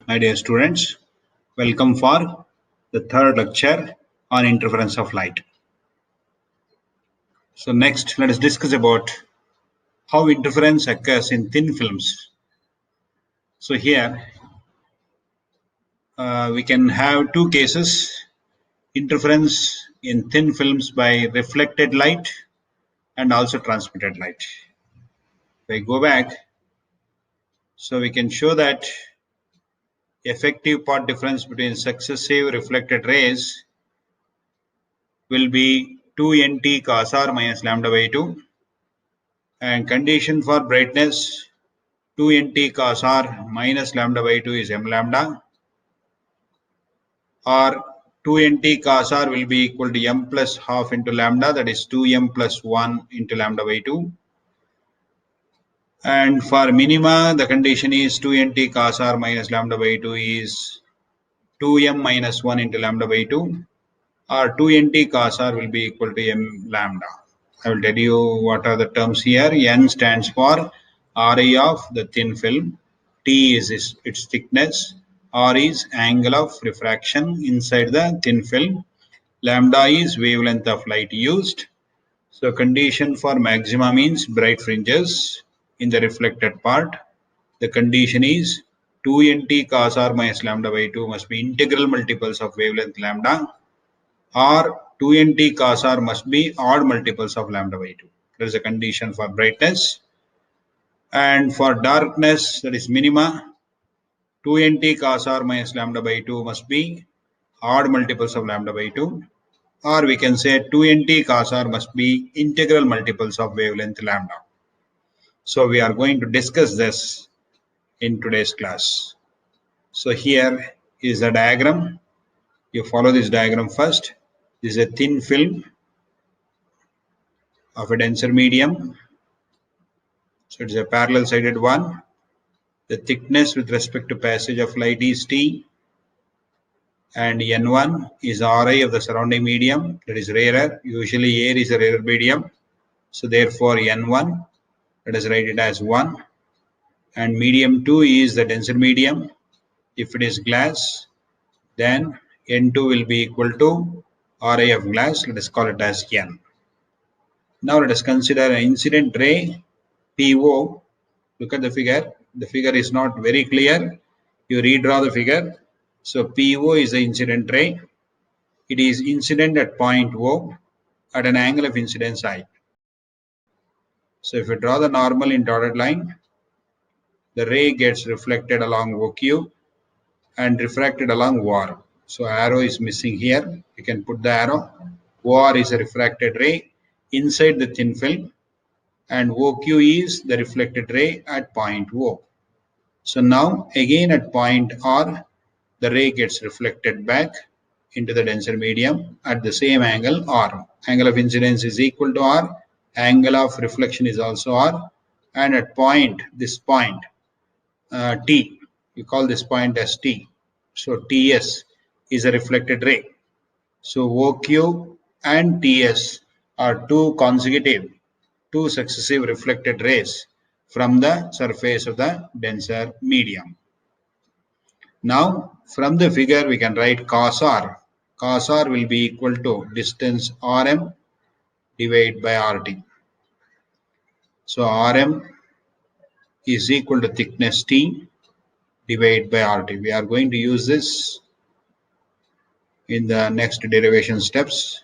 My dear students, welcome for the third lecture on interference of light. So next, let us discuss about how interference occurs in thin films. So here we can have two cases: interference in thin films by reflected light and also transmitted light. If I go back, so we can show that effective path difference between successive reflected rays will be 2nt cos r minus lambda by 2, and condition for brightness 2nt cos r minus lambda by 2 is m lambda, or 2nt cos r will be equal to m plus half into lambda, that is 2m plus 1 into lambda by 2. And for minima, the condition is 2nt cos r minus lambda by 2 is 2m minus 1 into lambda by 2, or 2nt cos r will be equal to m lambda. I will tell you what are the terms here. N stands for Ri of the thin film, T is its thickness, R is angle of refraction inside the thin film, lambda is wavelength of light used. So condition for maxima means bright fringes in the reflected part. The condition is 2nt cos r minus lambda by 2 must be integral multiples of wavelength lambda, or 2nt cos r must be odd multiples of lambda by 2. That is a condition for brightness. And for darkness, that is minima, 2nt cos r minus lambda by 2 must be odd multiples of lambda by 2, or we can say 2nt cos r must be integral multiples of wavelength lambda. So we are going to discuss this in today's class. So here is the diagram. You follow this diagram first. This is a thin film of a denser medium. So it is a parallel sided one. The thickness with respect to passage of light is T, and N1 is Ri of the surrounding medium, that is rarer. Usually air is a rarer medium. So therefore N1, let us write it as 1. And medium 2 is the denser medium. If it is glass, then N2 will be equal to Ri of glass. Let us call it as N. Now let us consider an incident ray PO. Look at the figure. The figure is not very clear. You redraw the figure. So PO is the incident ray. It is incident at point O at an angle of incidence I. So if you draw the normal in dotted line, the ray gets reflected along OQ and refracted along OR. So arrow is missing here. You can put the arrow. OR is a refracted ray inside the thin film, and OQ is the reflected ray at point O. So now again at point R, the ray gets reflected back into the denser medium at the same angle R. Angle of incidence is equal to R. Angle of reflection is also R. And at point, this point, T, we call this point as T. So TS is a reflected ray. So OQ and TS are two successive reflected rays from the surface of the denser medium. Now from the figure we can write cos R. Cos R will be equal to distance Rm divided by RT. So Rm is equal to thickness T divided by RT. We are going to use this in the next derivation steps.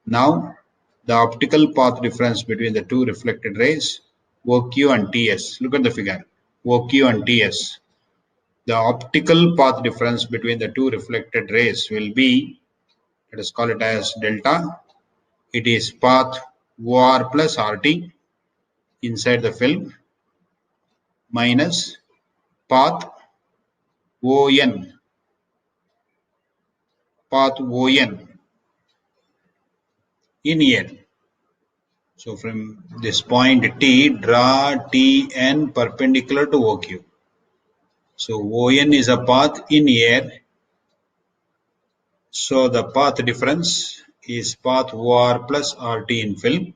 Now the optical path difference between the two reflected rays OQ and TS. Look at the figure. OQ and TS. The optical path difference between the two reflected rays will be, let us call it as delta. It is path OR plus RT inside the film minus path ON in air. So from this point T, draw TN perpendicular to OQ. So ON is a path in air. So the path difference is path OR plus RT in film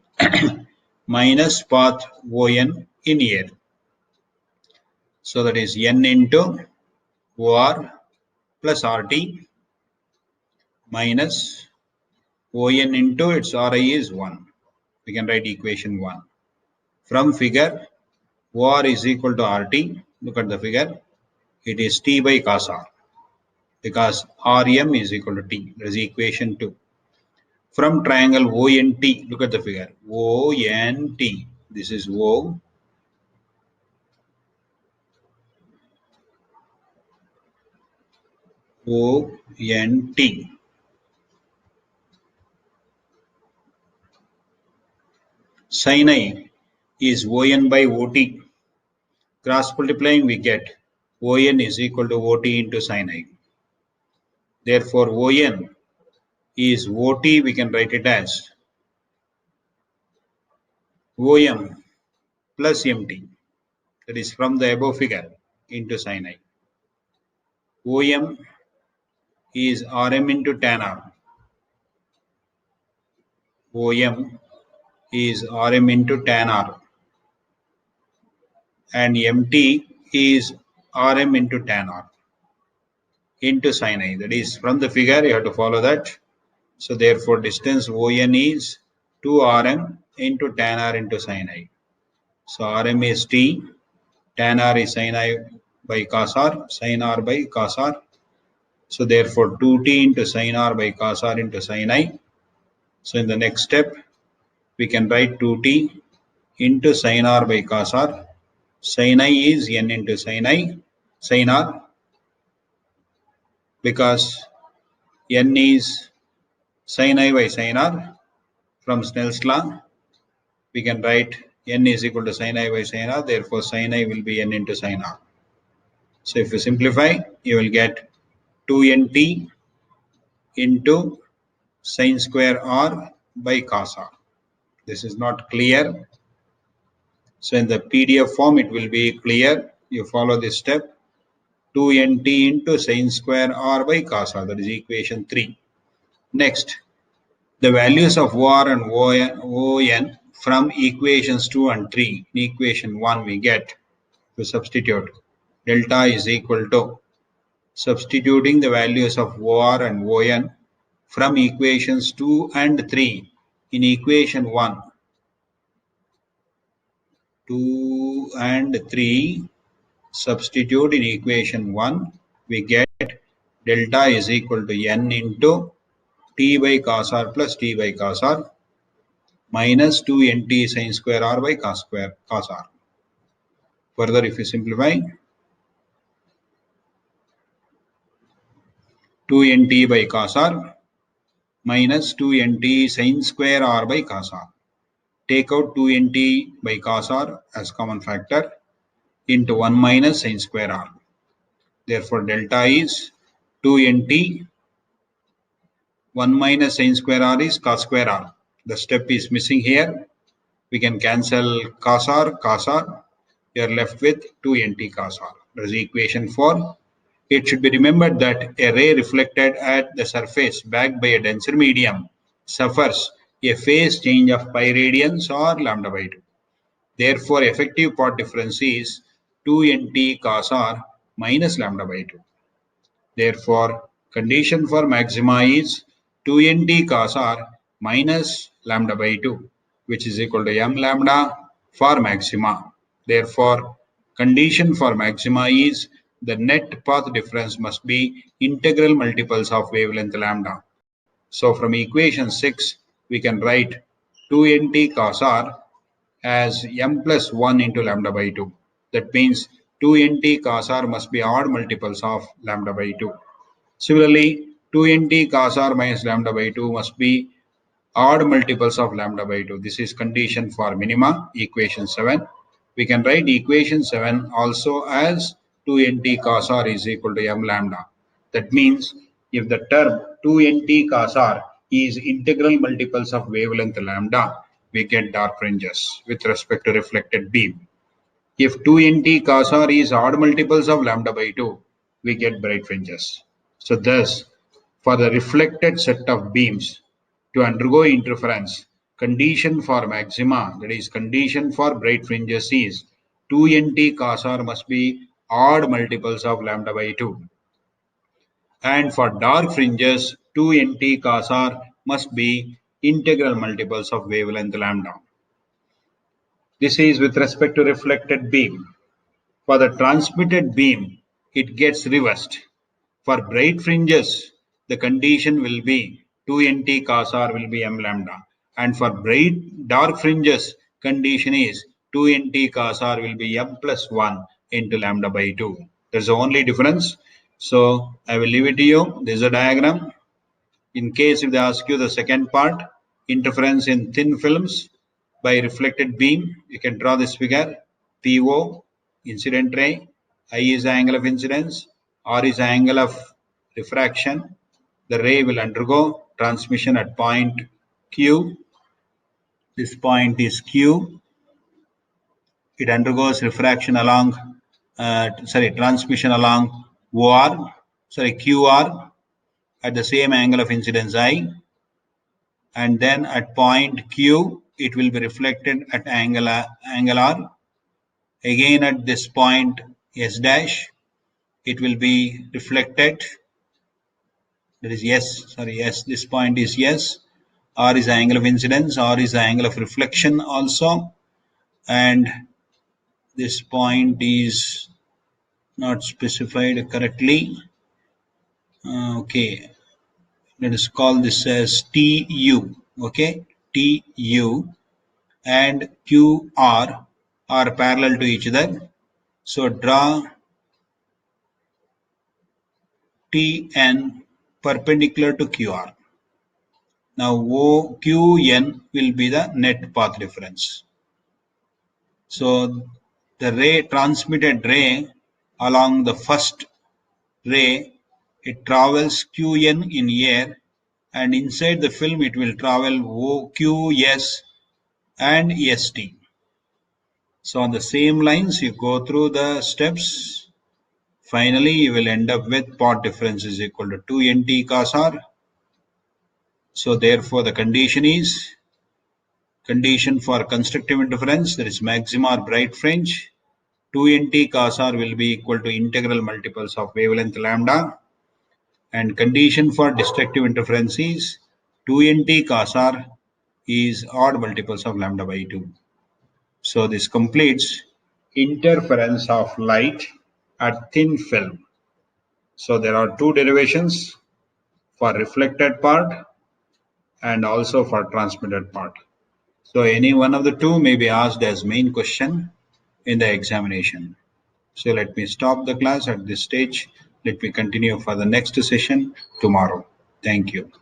minus path ON in air. So that is N into OR plus RT minus ON into its RI is 1. We can write equation 1. From figure, OR is equal to RT. Look at the figure. It is T by cos R because RM is equal to T. That is equation 2. From triangle ONT, look at the figure. ONT. This is O. ONT. Sin I is ON by OT. Cross multiplying, we get ON is equal to OT into sin I. Therefore, ON is OT, we can write it as OM plus MT. That is from the above figure into sin I. OM is RM into tan R. OM is RM into tan R. And MT is RM into tan R into sin I. That is from the figure, you have to follow that. So therefore, distance ON is 2RM into tan R into sin I. So RM is T, tan R is sin I by cos R, sin R by cos R. So therefore, 2T into sin R by cos R into sin I. So in the next step, we can write 2T into sin R by cos R. Sin I is N into sin R, because N is sin I by sin R. From Snell's law, we can write N is equal to sin I by sin R. Therefore, sin I will be N into sin R. So if you simplify, you will get 2NT into sin square R by cos R. This is not clear. So in the PDF form, it will be clear. You follow this step. 2NT into sin square R by cos R. That is equation 3. Next, the values of OR and ON from equations 2 and 3. In equation 1, we get to substitute delta is equal to substituting the values of OR and ON from equations 2 and 3 in equation 1. 2 and 3, substitute in equation 1, we get delta is equal to N into T by cos R plus T by cos R minus 2NT sin square R by cos R. Further, if you simplify, 2NT by cos R minus 2NT sin square R by cos R. Take out 2NT by cos R as common factor into 1 minus sin square R. Therefore, delta is 2NT, 1 minus sin square R is cos square R. The step is missing here. We can cancel cos R. We are left with 2NT cos R. That is equation 4. It should be remembered that a ray reflected at the surface backed by a denser medium suffers a phase change of pi radians or lambda by 2. Therefore, effective part difference is 2NT cos R minus lambda by 2. Therefore, condition for maxima is 2NT cos R minus lambda by 2, which is equal to m lambda for maxima. Therefore, condition for maxima is the net path difference must be integral multiples of wavelength lambda. So from equation 6, we can write 2NT cos R as m plus 1 into lambda by 2. That means 2NT cos R must be odd multiples of lambda by 2. Similarly, 2NT cos R minus lambda by 2 must be odd multiples of lambda by 2. This is condition for minima, equation 7. We can write equation 7 also as 2NT cos R is equal to m lambda. That means if the term 2NT cos R is integral multiples of wavelength lambda, we get dark fringes with respect to reflected beam. If 2NT cos R is odd multiples of lambda by 2, we get bright fringes. So thus, for the reflected set of beams to undergo interference, condition for maxima, that is condition for bright fringes, is 2NT cos R must be odd multiples of lambda by 2. And for dark fringes, 2nt cos r must be integral multiples of wavelength lambda. This is with respect to reflected beam. For the transmitted beam, it gets reversed. For bright fringes, the condition will be 2nt cos r will be m lambda. And for bright dark fringes, condition is 2nt cos r will be m plus 1 into lambda by 2. That's the only difference. So I will leave it to you. This is a diagram. In case if they ask you the second part, interference in thin films by reflected beam, you can draw this figure. PO, incident ray, I is the angle of incidence, R is the angle of refraction. The ray will undergo transmission at point Q. This point is Q. It undergoes refraction along, transmission along QR at the same angle of incidence I. And then at point Q, it will be reflected at angle R. Again at this point S dash, it will be reflected. That is S, this point is S. R is the angle of incidence, R is the angle of reflection also. And this point is not specified correctly. Okay, let us call this as TU. Okay, TU and QR are parallel to each other. So draw TN perpendicular to QR. Now QN will be the net path difference. So the transmitted ray along the first ray, it travels QN in air, and inside the film it will travel QS and ST. So on the same lines you go through the steps. Finally you will end up with path difference is equal to 2nt cos r. So therefore the condition for constructive interference, that is maxima or bright fringe, 2nt cos r will be equal to integral multiples of wavelength lambda. And condition for destructive interference is 2nt cos r is odd multiples of lambda by 2. So this completes interference of light at thin film. So there are two derivations for reflected part and also for transmitted part. So any one of the two may be asked as main question in the examination. So let me stop the class at this stage. Let me continue for the next session tomorrow. Thank you.